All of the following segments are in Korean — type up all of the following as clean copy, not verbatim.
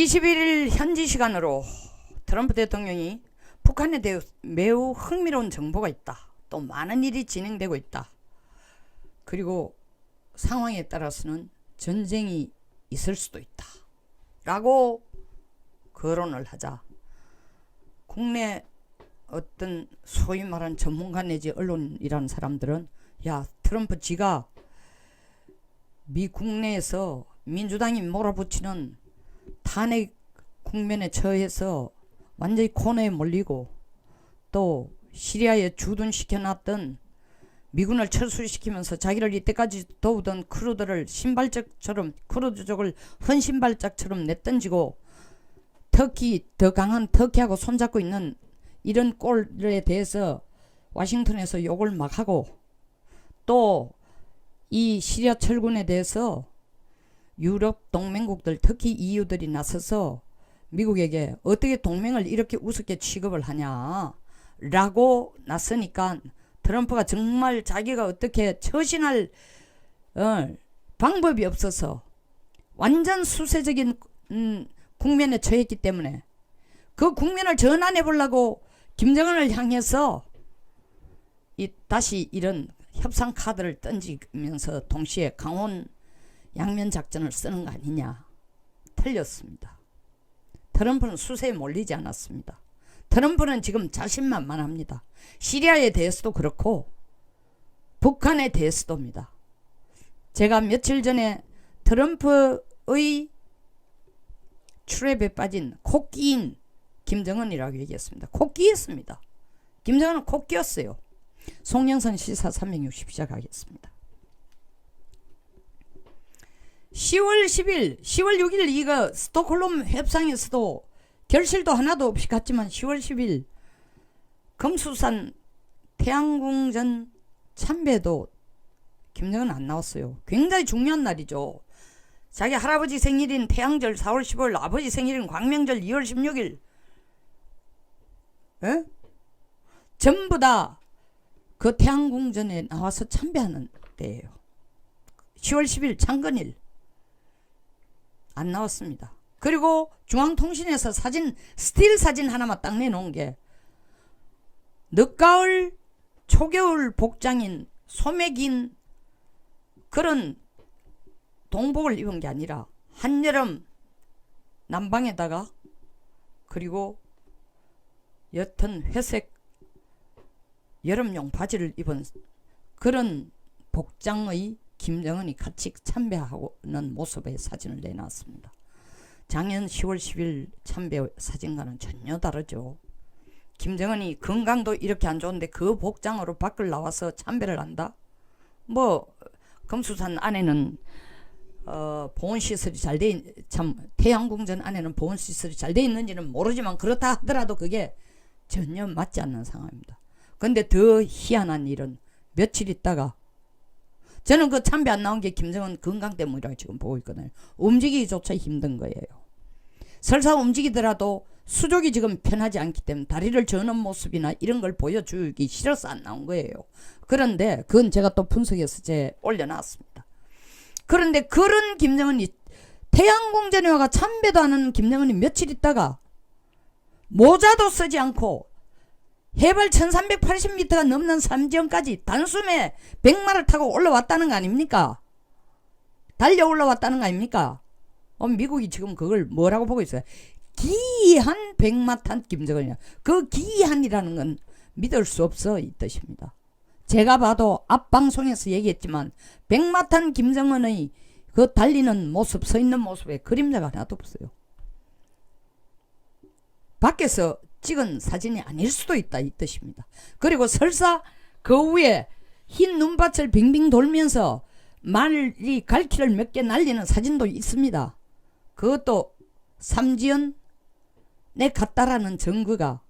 21일 현지 시간으로 트럼프 대통령이 북한에 대해 매우 흥미로운 정보가 있다. 또 많은 일이 진행되고 있다. 그리고 상황에 따라서는 전쟁이 있을 수도 있다. 라고 거론을 하자 국내 어떤 소위 말하는 전문가 내지 언론이라는 사람들은 야, 트럼프 지가 미 국내에서 민주당이 몰아붙이는 탄핵 국면에 처해서 완전히 코너에 몰리고 또 시리아에 주둔시켜놨던 미군을 철수시키면서 자기를 이때까지 도우던 크루들을 신발짝처럼 크루즈족을 헌신발짝처럼 내던지고 터키 더 강한 터키하고 손잡고 있는 이런 꼴에 대해서 와싱턴에서 욕을 막 하고 또 이 시리아 철군에 대해서 유럽 동맹국들 특히 EU들이 나서서 미국에게 어떻게 동맹을 이렇게 우습게 취급을 하냐 라고 나서니까 트럼프가 정말 자기가 어떻게 처신할 방법이 없어서 완전 수세적인 국면에 처했기 때문에 그 국면을 전환해 보려고 김정은을 향해서 다시 이런 협상 카드를 던지면서 동시에 강원 양면 작전을 쓰는 거 아니냐. 틀렸습니다. 트럼프는 수세에 몰리지 않았습니다. 트럼프는 지금 자신만만합니다. 시리아에 대해서도 그렇고 북한에 대해서도입니다. 제가 며칠 전에 트럼프의 트랩에 빠진 코끼인 김정은이라고 얘기했습니다. 코끼였습니다. 김정은은 코끼였어요. 송영선 시사 360 시작하겠습니다. 10월 10일, 10월 6일 이거 스톡홀름 협상에서도 결실도 하나도 없이 갔지만 10월 10일 금수산 태양궁전 참배도 김정은 안 나왔어요. 굉장히 중요한 날이죠. 자기 할아버지 생일인 태양절 4월 15일, 아버지 생일인 광명절 2월 16일 에? 전부 다 그 태양궁전에 나와서 참배하는 때예요. 10월 10일 창건일 안 나왔습니다. 그리고 중앙통신에서 사진 스틸 사진 하나만 딱 내놓은 게 늦가을 초겨울 복장인 소매긴 그런 동복을 입은 게 아니라 한여름 남방에다가 그리고 옅은 회색 여름용 바지를 입은 그런 복장의 김정은이 같이 참배하는 모습의 사진을 내놨습니다. 작년 10월 10일 참배 사진과는 전혀 다르죠. 김정은이 건강도 이렇게 안 좋은데 그 복장으로 밖을 나와서 참배를 한다? 뭐 금수산 안에는 보온시설이 잘 돼 참 태양궁전 안에는 보온시설이 잘 돼 있는지는 모르지만 그렇다 하더라도 그게 전혀 맞지 않는 상황입니다. 근데 더 희한한 일은 며칠 있다가 저는 그 참배 안 나온 게 김정은 건강 때문이라고 지금 보고 있거든요. 움직이기조차 힘든 거예요. 설사 움직이더라도 수족이 지금 편하지 않기 때문에 다리를 저는 모습이나 이런 걸 보여주기 싫어서 안 나온 거예요. 그런데 그건 제가 또 분석해서 올려놨습니다. 그런데 그런 김정은이 태양궁전에 와가 참배도 하는 김정은이 며칠 있다가 모자도 쓰지 않고 해발 1380m가 넘는 삼지연까지 단숨에 100마를 타고 올라왔다는 거 아닙니까? 달려 올라왔다는 거 아닙니까? 미국이 지금 그걸 뭐라고 보고 있어요? 기이한 100마 탄 김정은이야. 그 기이한이라는 건 믿을 수 없어 이 뜻입니다. 제가 봐도 앞방송에서 얘기했지만 100마 탄 김정은의 그 달리는 모습, 서 있는 모습에 그림자가 하나도 없어요. 밖에서 찍은 사진이 아닐 수도 있다 이 뜻입니다. 그리고 설사 그 위에 흰 눈밭을 빙빙 돌면서 말이 갈퀴를 몇 개 날리는 사진도 있습니다. 그것도 삼지연에 갔다라는 증거가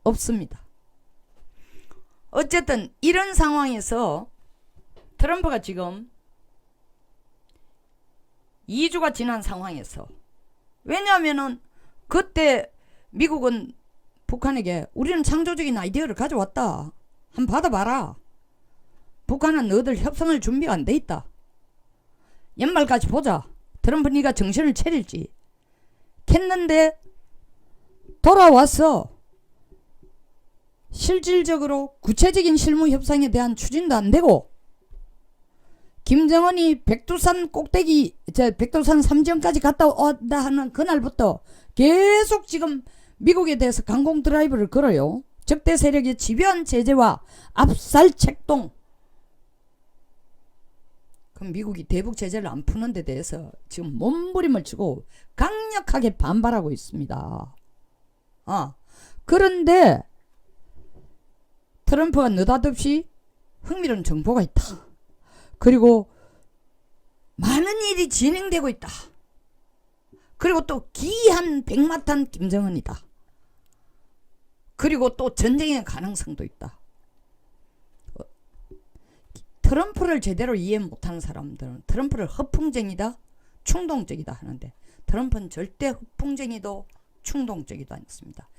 없습니다. 어쨌든 이런 상황에서 트럼프가 지금 2주가 지난 상황에서 왜냐하면은 그때 미국은 북한에게 우리는 창조적인 아이디어를 가져왔다. 한번 받아봐라. 북한은 너희들 협상할 준비가 안 돼 있다. 연말까지 보자. 트럼프 네가 정신을 차릴지. 했는데 돌아와서 실질적으로 구체적인 실무 협상에 대한 추진도 안 되고 김정은이 백두산 꼭대기 백두산 삼지연까지 갔다 온다 하는 그날부터 계속 지금 미국에 대해서 강공 드라이브를 걸어요. 적대 세력의 집요한 제재와 압살 책동. 그럼 미국이 대북 제재를 안 푸는 데 대해서 지금 몸부림을 치고 강력하게 반발하고 있습니다. 그런데 트럼프가 느닷없이 흥미로운 정보가 있다. 그리고 많은 일이 진행되고 있다. 그리고 또 기이한 백마탄 김정은이다. 그리고 또 전쟁의 가능성도 있다. 트럼프를 제대로 이해 못하는 사람들은 트럼프를 허풍쟁이다, 충동적이다 하는데 트럼프는 절대 허풍쟁이도 충동적이도 않습니다.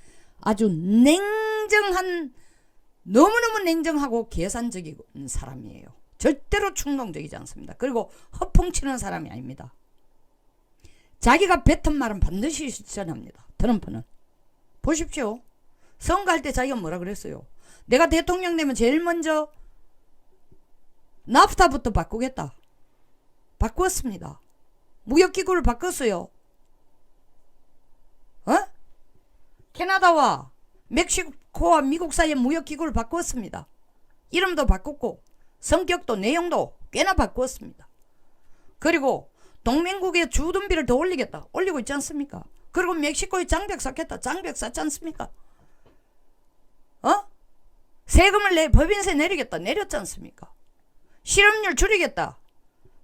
아주 냉정한, 너무너무 냉정하고 계산적인 사람이에요. 절대로 충동적이지 않습니다. 그리고 허풍치는 사람이 아닙니다. 자기가 뱉은 말은 반드시 실천합니다. 트럼프는. 보십시오. 선거할 때 자기가 뭐라 그랬어요? 내가 대통령 되면 제일 먼저 나프타부터 바꾸겠다. 바꾸었습니다. 무역기구를 바꿨어요. 캐나다와 멕시코와 미국 사이의 무역기구를 바꾸었습니다. 이름도 바꿨고 성격도 내용도 꽤나 바꾸었습니다. 그리고 동맹국의 주둔비를 더 올리겠다. 올리고 있지 않습니까? 그리고 멕시코에 장벽 쌓겠다. 장벽 쌓지 않습니까? 세금을 법인세 내리겠다. 내렸지 않습니까? 실업률 줄이겠다.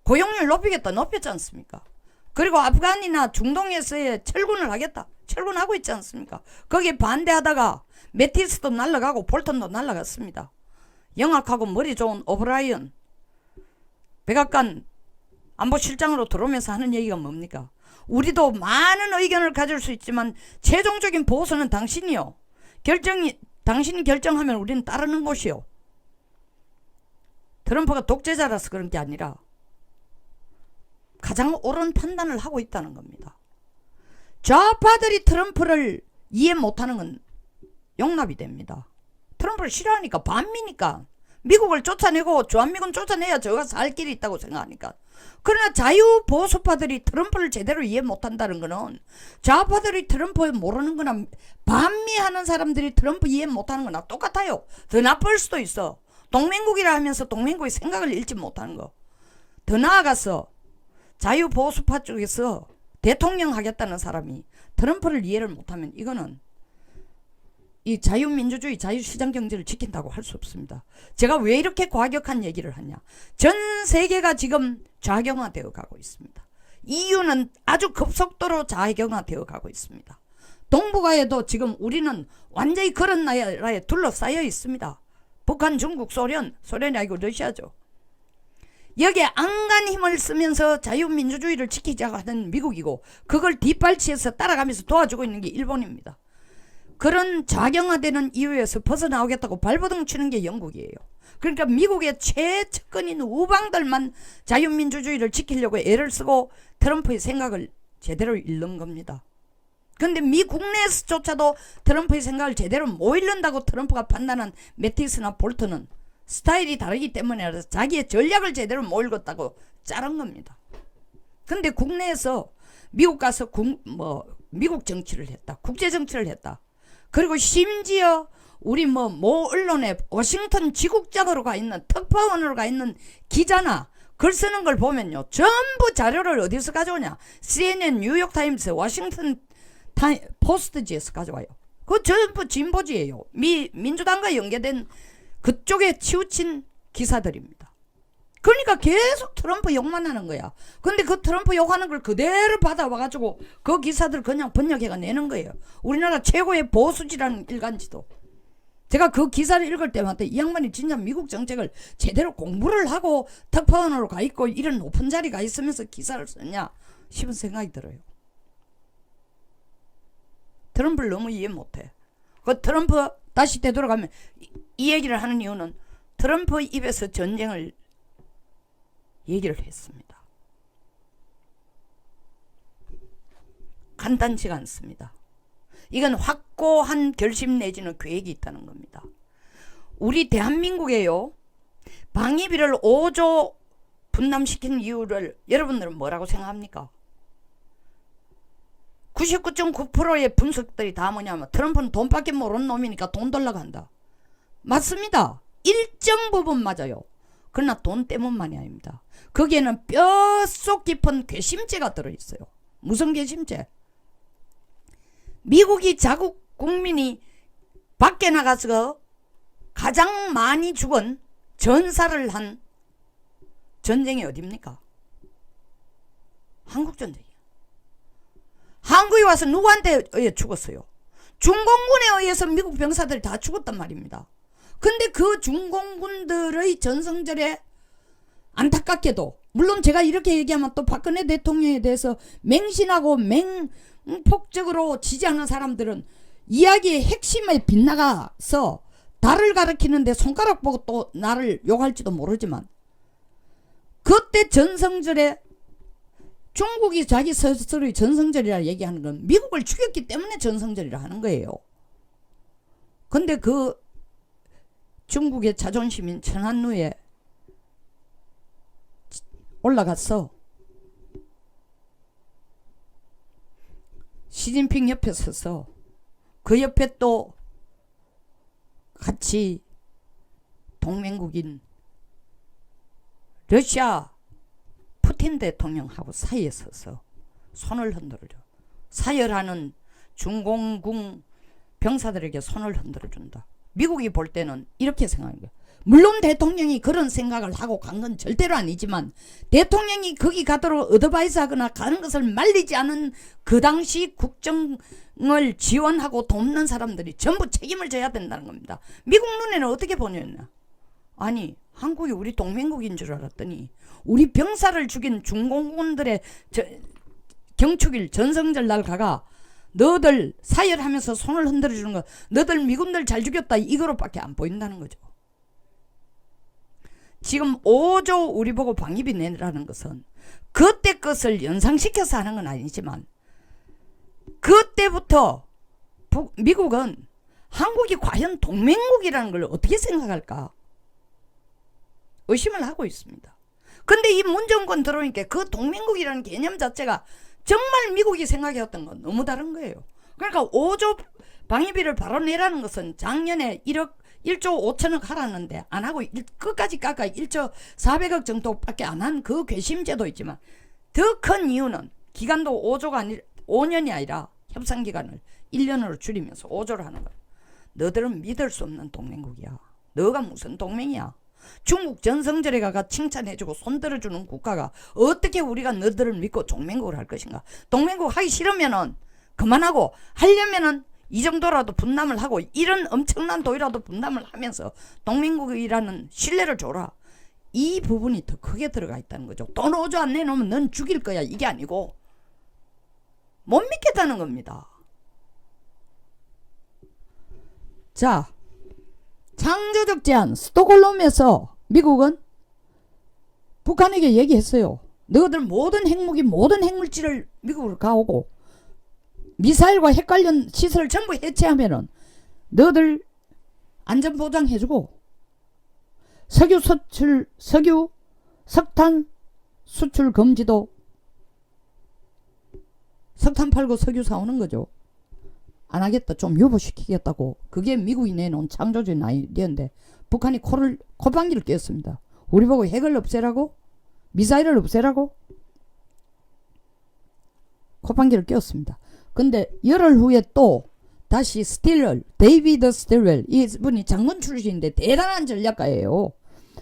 고용률 높이겠다. 높였지 않습니까? 그리고 아프간이나 중동에서의 철군을 하겠다. 철군하고 있지 않습니까? 거기에 반대하다가 매티스도 날아가고 볼턴도 날아갔습니다. 영악하고 머리 좋은 오브라이언 백악관 안보실장으로 들어오면서 하는 얘기가 뭡니까? 우리도 많은 의견을 가질 수 있지만 최종적인 보수는 당신이요. 당신이 결정하면 우리는 따르는 것이요. 트럼프가 독재자라서 그런 게 아니라 가장 옳은 판단을 하고 있다는 겁니다. 좌파들이 트럼프를 이해 못하는 건 용납이 됩니다. 트럼프를 싫어하니까, 반미니까, 미국을 쫓아내고 주한미군 쫓아내야 저가 살 길이 있다고 생각하니까. 그러나 자유보수파들이 트럼프를 제대로 이해 못한다는 거는 좌파들이 트럼프 모르는 거나 반미하는 사람들이 트럼프 이해 못하는 거나 똑같아요. 더 나쁠 수도 있어. 동맹국이라 하면서 동맹국의 생각을 읽지 못하는 거. 더 나아가서 자유보수파 쪽에서 대통령 하겠다는 사람이 트럼프를 이해를 못하면 이거는 이 자유민주주의, 자유시장경제를 지킨다고 할 수 없습니다. 제가 왜 이렇게 과격한 얘기를 하냐. 전 세계가 지금 좌경화되어 가고 있습니다. EU는 아주 급속도로 좌경화되어 가고 있습니다. 동북아에도 지금 우리는 완전히 그런 나라에 둘러싸여 있습니다. 북한, 중국, 소련이 아니고 러시아죠. 여기에 안간 힘을 쓰면서 자유민주주의를 지키자고 하는 미국이고 그걸 뒷발치해서 따라가면서 도와주고 있는 게 일본입니다. 그런 좌경화되는 이유에서 벗어나오겠다고 발버둥 치는 게 영국이에요. 그러니까 미국의 최측근인 우방들만 자유민주주의를 지키려고 애를 쓰고 트럼프의 생각을 제대로 읽는 겁니다. 그런데 미 국내에서조차도 트럼프의 생각을 제대로 못 읽는다고 트럼프가 판단한 매티스나 볼턴은 스타일이 다르기 때문에 자기의 전략을 제대로 못 읽었다고 자른 겁니다. 근데 국내에서 미국 가서 미국 정치를 했다. 국제 정치를 했다. 그리고 심지어 우리 모 언론에 워싱턴 지국장으로 가 있는 특파원으로 가 있는 기자나 글 쓰는 걸 보면요. 전부 자료를 어디서 가져오냐. CNN, 뉴욕타임스, 워싱턴 포스트지에서 가져와요. 그거 전부 진보지예요. 민주당과 연계된 그쪽에 치우친 기사들입니다. 그러니까 계속 트럼프 욕만 하는 거야. 근데 그 트럼프 욕하는 걸 그대로 받아와가지고 그 기사들 그냥 번역해가 내는 거예요. 우리나라 최고의 보수지라는 일간지도. 제가 그 기사를 읽을 때마다 이 양반이 진짜 미국 정책을 제대로 공부를 하고 특파원으로 가 있고 이런 높은 자리 가 있으면서 기사를 썼냐 싶은 생각이 들어요. 트럼프를 너무 이해 못해. 그 트럼프 다시 되돌아가면 이 얘기를 하는 이유는 트럼프 입에서 전쟁을 얘기를 했습니다. 간단치가 않습니다. 이건 확고한 결심 내지는 계획이 있다는 겁니다. 우리 대한민국에요, 방위비를 5조 분담시킨 이유를 여러분들은 뭐라고 생각합니까? 99.9%의 분석들이 다 뭐냐면 트럼프는 돈밖에 모르는 놈이니까 돈 달라고 한다. 맞습니다. 일정 부분 맞아요. 그러나 돈 때문만이 아닙니다. 거기에는 뼛속 깊은 괘씸죄가 들어있어요. 무슨 괘씸죄? 미국이 자국 국민이 밖에 나가서 가장 많이 죽은 전사를 한 전쟁이 어딥니까? 한국전쟁이에요. 한국에 와서 누구한테 의해 죽었어요? 중공군에 의해서 미국 병사들이 다 죽었단 말입니다. 근데 그 중공군들의 전성절에 안타깝게도, 물론 제가 이렇게 얘기하면 또 박근혜 대통령에 대해서 맹신하고 맹폭적으로 지지하는 사람들은 이야기의 핵심에 빗나가서 나를 가리키는데 손가락 보고 또 나를 욕할지도 모르지만, 그때 전성절에 중국이 자기 스스로의 전성절이라 얘기하는 건 미국을 죽였기 때문에 전성절이라 하는 거예요. 근데 그 중국의 자존심인 천안루에 올라갔어. 시진핑 옆에 서서 그 옆에 또 같이 동맹국인 러시아 푸틴 대통령하고 사이에 서서 손을 흔들어줘. 사열하는 중공군 병사들에게 손을 흔들어준다. 미국이 볼 때는 이렇게 생각한 거야. 물론 대통령이 그런 생각을 하고 간 건 절대로 아니지만, 대통령이 거기 가도록 어드바이스 하거나 가는 것을 말리지 않은 그 당시 국정을 지원하고 돕는 사람들이 전부 책임을 져야 된다는 겁니다. 미국 눈에는 어떻게 보냈나? 아니, 한국이 우리 동맹국인 줄 알았더니 우리 병사를 죽인 중공군들의 경축일 전성절 날 가가 너들 사열하면서 손을 흔들어 주는 거, 너들 미군들 잘 죽였다, 이거로밖에 안 보인다는 거죠. 지금 5조 우리 보고 방위비 내라는 것은 그때 것을 연상시켜서 하는 건 아니지만, 그때부터 미국은 한국이 과연 동맹국이라는 걸 어떻게 생각할까 의심을 하고 있습니다. 근데 이 문정권 들어오니까 그 동맹국이라는 개념 자체가 정말 미국이 생각해왔던 건 너무 다른 거예요. 그러니까 5조 방위비를 바로 내라는 것은 작년에 1조 5천억 하라는데 안 하고 끝까지 깎아 1조 400억 정도밖에 안 한 그 괘씸죄도 있지만, 더 큰 이유는 기간도 5조가 아니라 5년이 아니라 협상 기간을 1년으로 줄이면서 5조를 하는 거야. 너들은 믿을 수 없는 동맹국이야. 너가 무슨 동맹이야? 중국 전성절에 가가 칭찬해주고 손들어주는 국가가 어떻게 우리가 너들을 믿고 동맹국을 할 것인가? 동맹국 하기 싫으면은 그만하고, 하려면은 이 정도라도 분담을 하고 이런 엄청난 돈이라도 분담을 하면서 동맹국이라는 신뢰를 줘라. 이 부분이 더 크게 들어가 있다는 거죠. 돈 5조 안 내놓으면 넌 죽일 거야, 이게 아니고 못 믿겠다는 겁니다. 자, 창조적 제안 스톡홀름에서 미국은 북한에게 얘기했어요. 너희들 모든 핵무기, 모든 핵물질을 미국으로 가오고 미사일과 핵 관련 시설을 전부 해체하면은 너희들 안전보장 해주고, 석탄 수출 금지도, 석탄 팔고 석유 사오는 거죠. 안 하겠다, 좀 유보시키겠다고. 그게 미국이 내놓은 창조적인 아이디어인데 북한이 코방기를 꼈습니다. 우리 보고 핵을 없애라고? 미사일을 없애라고? 코방기를 꼈습니다. 근데 열흘 후에 또 다시 데이비드 스틸웰, 이분이 장군 출신인데 대단한 전략가예요.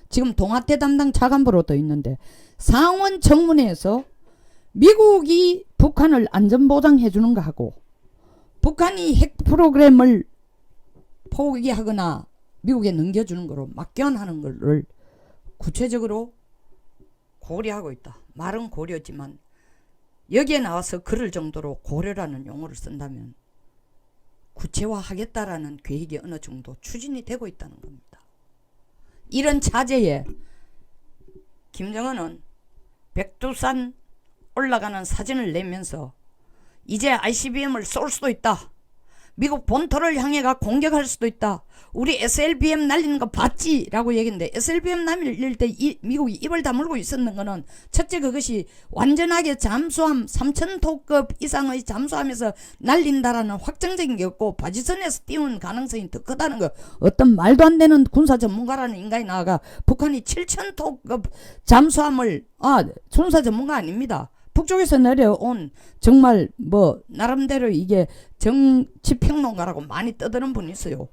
지금 동아태 담당 차관보로 더 있는데, 상원 청문회에서 미국이 북한을 안전보장해 주는 거 하고 북한이 핵 프로그램을 포기하거나 미국에 넘겨주는 거로 막견하는 것을 구체적으로 고려하고 있다. 말은 고려지만 여기에 나와서 그럴 정도로 고려라는 용어를 쓴다면 구체화하겠다라는 계획이 어느 정도 추진이 되고 있다는 겁니다. 이런 차제에 김정은은 백두산 올라가는 사진을 내면서 이제 ICBM을 쏠 수도 있다. 미국 본토를 향해가 공격할 수도 있다. 우리 SLBM 날리는 거 봤지? 라고 얘기했는데 SLBM 날릴 때 미국이 입을 다물고 있었는 거는 첫째 그것이 완전하게 잠수함 3000톤급 이상의 잠수함에서 날린다라는 확정적인 게 없고 바지선에서 띄우는 가능성이 더 크다는 거. 어떤 말도 안 되는 군사 전문가라는 인간이 나와가 북한이 7000톤급 잠수함을 군사 전문가 아닙니다. 북쪽에서 내려온 정말 뭐 나름대로 이게 정치평론가라고 많이 떠드는 분이 있어요.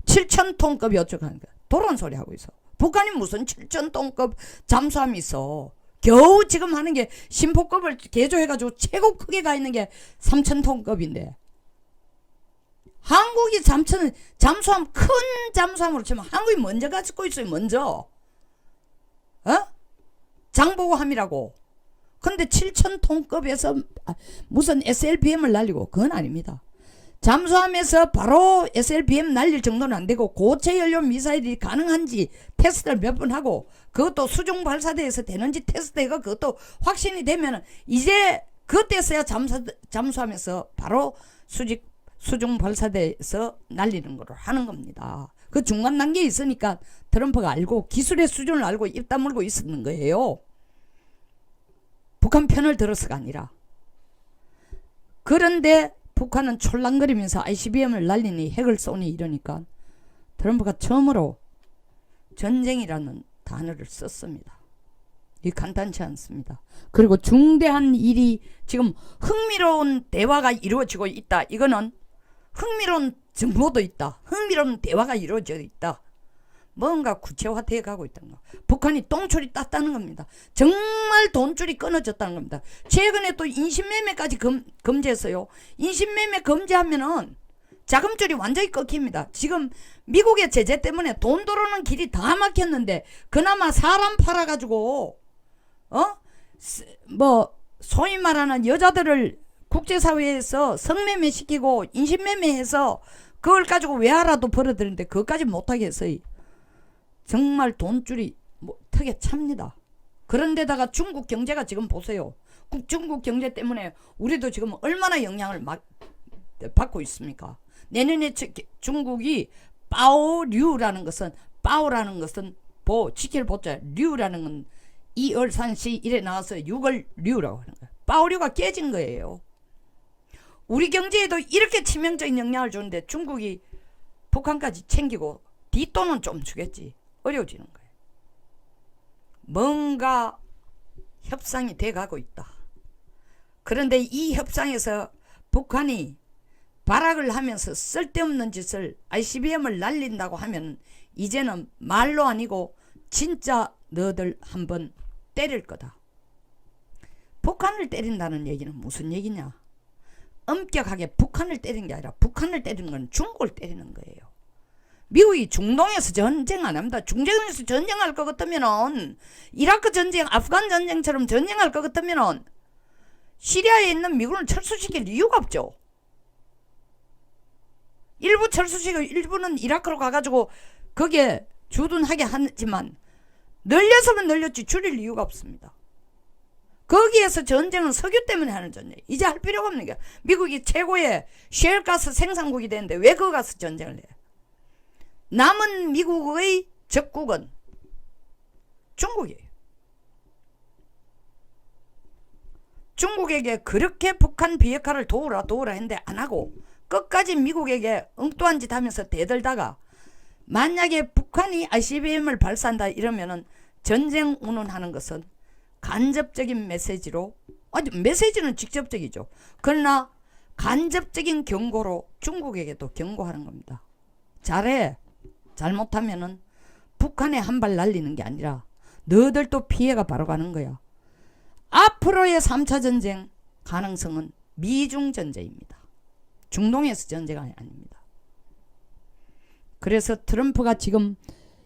7000톤급이 어쩌고 하는 거야. 도란 소리 하고 있어. 북한이 무슨 7000톤급 잠수함이 있어. 겨우 지금 하는 게 신포급을 개조해가지고 최고 크게 가 있는 게 3000톤급인데 한국이 잠수함 큰 잠수함으로 치면 한국이 먼저 가지고 있어요. 먼저 장보고함이라고. 근데 7000톤급에서 무슨 SLBM을 날리고 그건 아닙니다. 잠수함에서 바로 SLBM 날릴 정도는 안 되고 고체 연료 미사일이 가능한지 테스트를 몇 번 하고 그것도 수중 발사대에서 되는지 테스트해가 그것도 확신이 되면 이제 그때서야 잠수함에서 바로 수중 발사대에서 날리는 거를 하는 겁니다. 그 중간 단계에 있으니까 트럼프가 알고 기술의 수준을 알고 입 다물고 있었는 거예요. 북한 편을 들어서가 아니라. 그런데 북한은 촐랑거리면서 ICBM을 날리니 핵을 쏘니 이러니까 트럼프가 처음으로 전쟁이라는 단어를 썼습니다. 이 간단치 않습니다. 그리고 중대한 일이 지금 흥미로운 대화가 이루어지고 있다. 이거는 흥미로운 정보도 있다. 흥미로운 대화가 이루어져 있다. 뭔가 구체화되어 가고 있다는 거. 북한이 똥줄이 땄다는 겁니다. 정말 돈줄이 끊어졌다는 겁니다. 최근에 또 인신매매까지 금지했어요. 인신매매 금지하면은 자금줄이 완전히 끊깁니다. 지금 미국의 제재 때문에 돈 들어오는 길이 다 막혔는데 그나마 사람 팔아가지고 뭐 소위 말하는 여자들을 국제사회에서 성매매 시키고 인신매매해서 그걸 가지고 외화라도 벌어들이는데 그것까지 못하게 했어요. 정말 돈줄이 턱에 찹니다. 그런데다가 중국 경제가 지금 보세요. 중국 경제 때문에 우리도 지금 얼마나 영향을 받고 있습니까? 내년에 중국이 빠오류라는 것은 지킬 보자 류라는 건 이얼산시 이래 나와서 6월 류라고 하는 거예요. 빠오류가 깨진 거예요. 우리 경제에도 이렇게 치명적인 영향을 주는데 중국이 북한까지 챙기고 뒷돈은 좀 주겠지. 어려워지는 거예요. 뭔가 협상이 돼가고 있다. 그런데 이 협상에서 북한이 발악을 하면서 쓸데없는 짓을 ICBM을 날린다고 하면 이제는 말로 아니고 진짜 너들 한번 때릴 거다. 북한을 때린다는 얘기는 무슨 얘기냐? 엄격하게 북한을 때리는 게 아니라 북한을 때리는 건 중국을 때리는 거예요. 미국이 중동에서 전쟁 안 합니다. 중동에서 전쟁할 것 같으면은 이라크 전쟁, 아프간 전쟁처럼 전쟁할 것 같으면은 시리아에 있는 미군을 철수시킬 이유가 없죠. 일부 철수시키고 일부는 이라크로 가가지고 거기에 주둔하게 하지만 늘려서면 늘렸지 줄일 이유가 없습니다. 거기에서 전쟁은 석유 때문에 하는 전쟁. 이제 할 필요가 없는 게 미국이 최고의 셰일가스 생산국이 되는데 왜 거기 가서 전쟁을 해요? 남은 미국의 적국은 중국이에요. 중국에게 그렇게 북한 비핵화를 도우라 했는데 안 하고 끝까지 미국에게 엉뚱한 짓 하면서 대들다가 만약에 북한이 ICBM을 발사한다 이러면은 전쟁 운운하는 것은 간접적인 메시지로 메시지는 직접적이죠. 그러나 간접적인 경고로 중국에게도 경고하는 겁니다. 잘해. 잘못하면은 북한에 한 발 날리는 게 아니라 너들도 피해가 바로 가는 거야. 앞으로의 3차 전쟁 가능성은 미중 전쟁입니다. 중동에서 전쟁이 아닙니다. 그래서 트럼프가 지금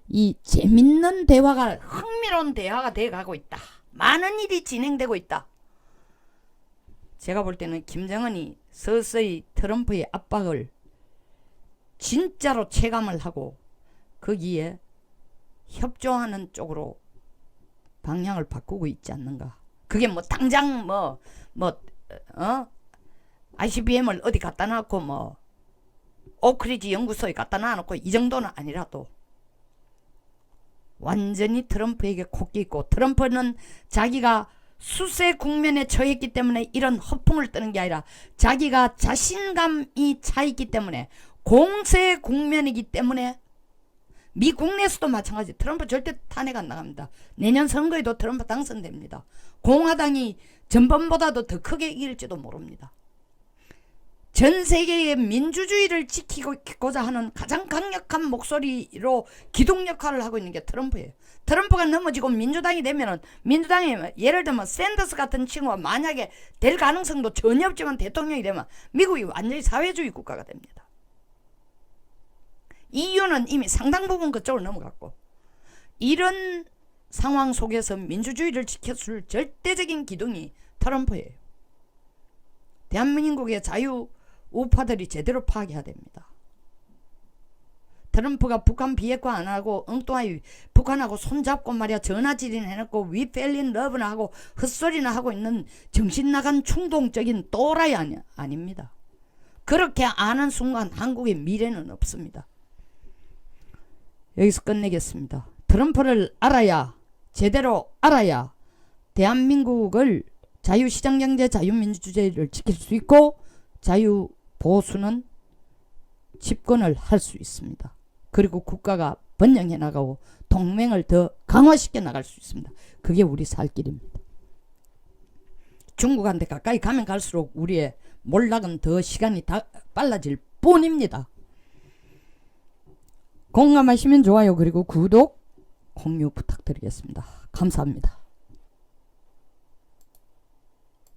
이 재밌는 대화가 흥미로운 대화가 돼가고 있다. 많은 일이 진행되고 있다. 제가 볼 때는 김정은이 서서히 트럼프의 압박을 진짜로 체감을 하고 거기에 협조하는 쪽으로 방향을 바꾸고 있지 않는가. 그게 뭐 당장 ICBM을 어디 갖다 놔놓고 뭐 오크리지 연구소에 갖다 놔놓고 이 정도는 아니라도 완전히 트럼프에게 코끼 있고, 트럼프는 자기가 수세 국면에 처했기 때문에 이런 허풍을 뜨는 게 아니라 자기가 자신감이 차 있기 때문에, 공세 국면이기 때문에, 미 국내에서도 마찬가지. 트럼프 절대 탄핵 안 나갑니다. 내년 선거에도 트럼프 당선됩니다. 공화당이 전번보다도 더 크게 이길지도 모릅니다. 전 세계의 민주주의를 지키고자 하는 가장 강력한 목소리로 기둥 역할을 하고 있는 게 트럼프예요. 트럼프가 넘어지고 민주당이 되면은, 민주당이 예를 들면 샌더스 같은 친구가 만약에 될 가능성도 전혀 없지만 대통령이 되면 미국이 완전히 사회주의 국가가 됩니다. EU는 이미 상당 부분 그쪽으로 넘어갔고, 이런 상황 속에서 민주주의를 지켜줄 절대적인 기둥이 트럼프예요. 대한민국의 자유 우파들이 제대로 파악해야 됩니다. 트럼프가 북한 비핵화 안 하고 엉뚱하게 북한하고 손잡고 말이야 전화질인 해놓고 We fell in love나 하고 헛소리나 하고 있는 정신 나간 충동적인 또라이 아닙니다. 그렇게 아는 순간 한국의 미래는 없습니다. 여기서 끝내겠습니다. 트럼프를 알아야, 제대로 알아야 대한민국을 자유시장경제 자유민주주의를 지킬 수 있고 자유보수는 집권을 할 수 있습니다. 그리고 국가가 번영해 나가고 동맹을 더 강화시켜 나갈 수 있습니다. 그게 우리 살 길입니다. 중국한테 가까이 가면 갈수록 우리의 몰락은 더 시간이 빨라질 뿐입니다. 공감하시면 좋아요, 그리고 구독, 공유 부탁드리겠습니다. 감사합니다.